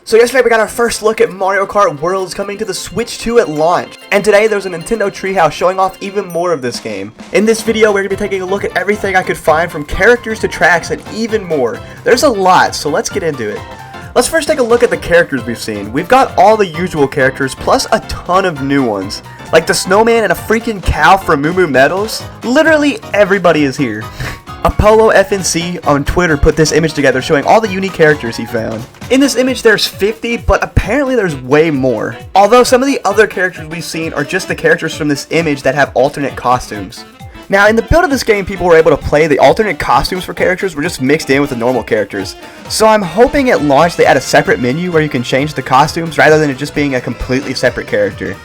So yesterday we got our first look at Mario Kart Worlds coming to the Switch 2 at launch. And today there's a Nintendo Treehouse showing off even more of this game. In this video we're going to be taking a look at everything I could find from characters to tracks and even more. There's a lot, so let's get into it. Let's first take a look at the characters we've seen. We've got all the usual characters plus a ton of new ones. Like the snowman and a freaking cow from Moo Moo Meadows. Literally everybody is here. Apollo FNC on Twitter put this image together showing all the unique characters he found. In this image there's 50, but apparently there's way more. Although some of the other characters we've seen are just the characters from this image that have alternate costumes. Now in the build of this game people were able to play the alternate costumes for characters were just mixed in with the normal characters. So I'm hoping at launch they add a separate menu where you can change the costumes rather than it just being a completely separate character.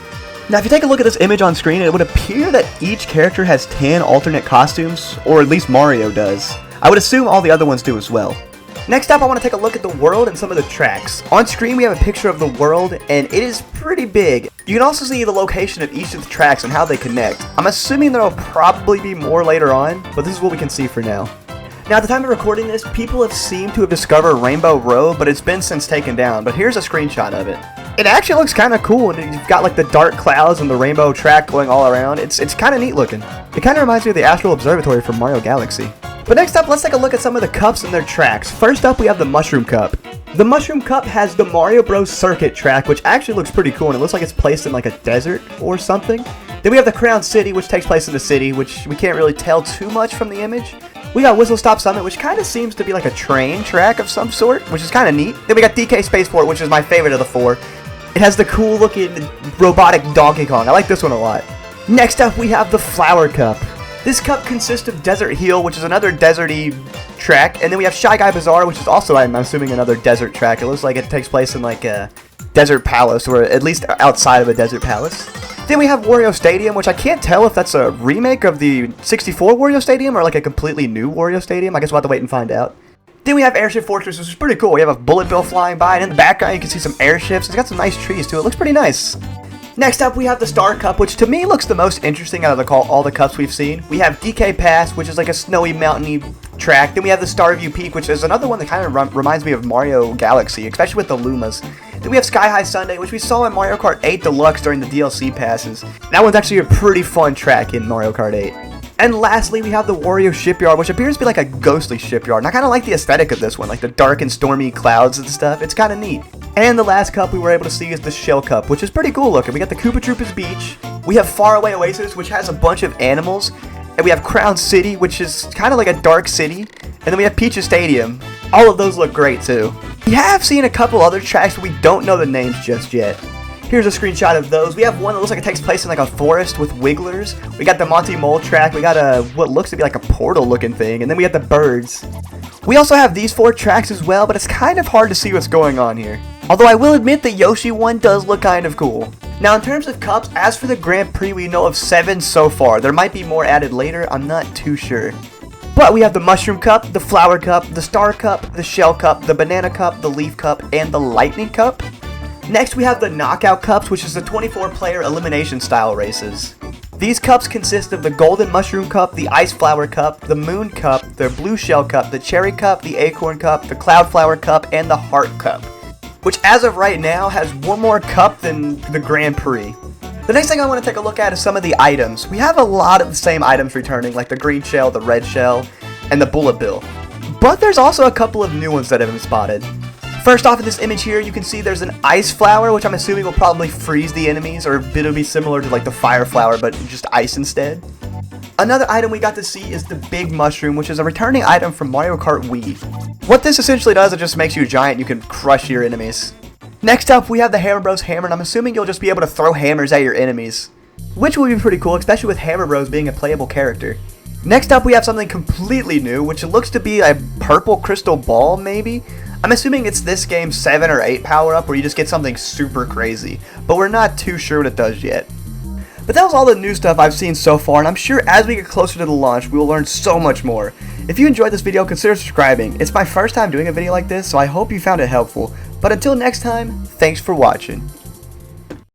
Now if you take a look at this image on screen, it would appear that each character has 10 alternate costumes, or at least Mario does. I would assume all the other ones do as well. Next up I want to take a look at the world and some of the tracks. On screen we have a picture of the world and it is pretty big. You can also see the location of each of the tracks and how they connect. I'm assuming there will probably be more later on, but this is what we can see for now. Now at the time of recording this, people have seemed to have discovered Rainbow Road, but it's been since taken down, but here's a screenshot of it. It actually looks kind of cool, and you've got like the dark clouds and the rainbow track going all around. It's kind of neat looking. It kind of reminds me of the Astral Observatory from Mario Galaxy. But next up, let's take a look at some of the cups and their tracks. First up, we have the Mushroom Cup. The Mushroom Cup has the Mario Bros. Circuit track, which actually looks pretty cool, and it looks like it's placed in like a desert or something. Then we have the Crown City, which takes place in the city, which we can't really tell too much from the image. We got Whistle Stop Summit, which kind of seems to be like a train track of some sort, which is kind of neat. Then we got DK Spaceport, which is my favorite of the four. It has the cool looking robotic Donkey Kong. I like this one a lot. Next up we have the Flower Cup. This cup consists of Desert Hill, which is another deserty track, and then we have Shy Guy Bazaar, which is also, I'm assuming, another desert track. It looks like it takes place in like a desert palace, or at least outside of a desert palace. Then we have Wario Stadium, which I can't tell if that's a remake of the 64 Wario Stadium or like a completely new Wario Stadium. I guess we'll have to wait and find out. Then we have Airship Fortress, which is pretty cool. We have a bullet bill flying by, and in the background you can see some airships. It's got some nice trees too. It looks pretty nice. Next up we have the Star Cup, which to me looks the most interesting out of all the cups we've seen. We have DK Pass, which is like a snowy, mountainy track. Then we have the Starview Peak, which is another one that kind of reminds me of Mario Galaxy, especially with the Lumas. Then we have Sky High Sundae, which we saw in Mario Kart 8 Deluxe during the DLC passes. That one's actually a pretty fun track in Mario Kart 8. And lastly, we have the Wario Shipyard, which appears to be like a ghostly shipyard. And I kind of like the aesthetic of this one, like the dark and stormy clouds and stuff. It's kind of neat. And the last cup we were able to see is the Shell Cup, which is pretty cool looking. We got the Koopa Troopas Beach. We have Faraway Oasis, which has a bunch of animals. And we have Crown City, which is kind of like a dark city. And then we have Peach's Stadium. All of those look great too. We have seen a couple other tracks, but we don't know the names just yet. Here's a screenshot of those. We have one that looks like it takes place in like a forest with wigglers. We got the Monty Mole track. We got what looks to be like a portal looking thing. And then we have the birds. We also have these 4 tracks as well, but it's kind of hard to see what's going on here. Although I will admit the Yoshi one does look kind of cool. Now in terms of cups, as for the Grand Prix, we know of 7 so far. There might be more added later. I'm not too sure. But we have the Mushroom Cup, the Flower Cup, the Star Cup, the Shell Cup, the Banana Cup, the Leaf Cup, and the Lightning Cup. Next we have the Knockout Cups, which is the 24-player elimination style races. These cups consist of the Golden Mushroom Cup, the Ice Flower Cup, the Moon Cup, the Blue Shell Cup, the Cherry Cup, the Acorn Cup, the Cloud Flower Cup, and the Heart Cup, which as of right now has one more cup than the Grand Prix. The next thing I want to take a look at is some of the items. We have a lot of the same items returning, like the green shell, the red shell, and the bullet bill. But there's also a couple of new ones that have been spotted. First off in this image here, you can see there's an ice flower, which I'm assuming will probably freeze the enemies, or it'll be similar to like the fire flower, but just ice instead. Another item we got to see is the Big Mushroom, which is a returning item from Mario Kart Wii. What this essentially does, it just makes you giant, you can crush your enemies. Next up, we have the Hammer Bros Hammer, and I'm assuming you'll just be able to throw hammers at your enemies, which will be pretty cool, especially with Hammer Bros being a playable character. Next up, we have something completely new, which looks to be a purple crystal ball, maybe? I'm assuming it's this game's 7 or 8 power-up where you just get something super crazy, but we're not too sure what it does yet. But that was all the new stuff I've seen so far, and I'm sure as we get closer to the launch, we will learn so much more. If you enjoyed this video, consider subscribing. It's my first time doing a video like this, so I hope you found it helpful. But until next time, thanks for watching.